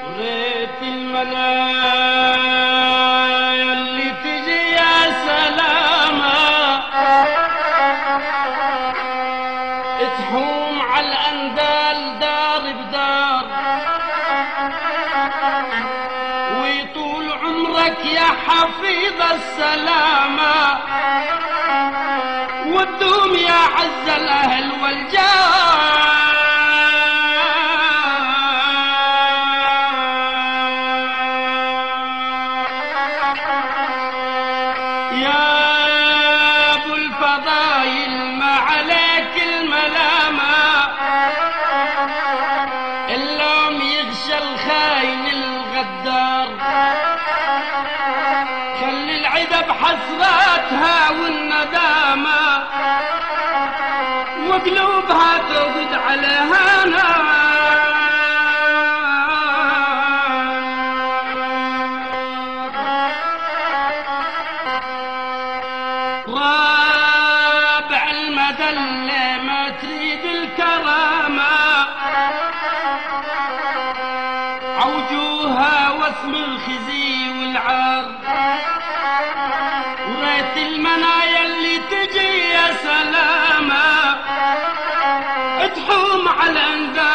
وريت المنايا اللي تجي يا سلامة تحوم على الأندال دار بدار، ويطول عمرك يا حفيظ السلامة، ودوم يا عز الأهل والجار. يا أبو الفضايل ما عليك الملامة، اللوم يغشى الخاين الغدار، خلي العدا بحسراتها والندامة، وقلوبها توقد عليها نار. رابع المدلة ما تريد الكرامة، عوجوها واسم الخزي والعار، وريت المنايا اللي تجي يا سلامة تحوم على الأندال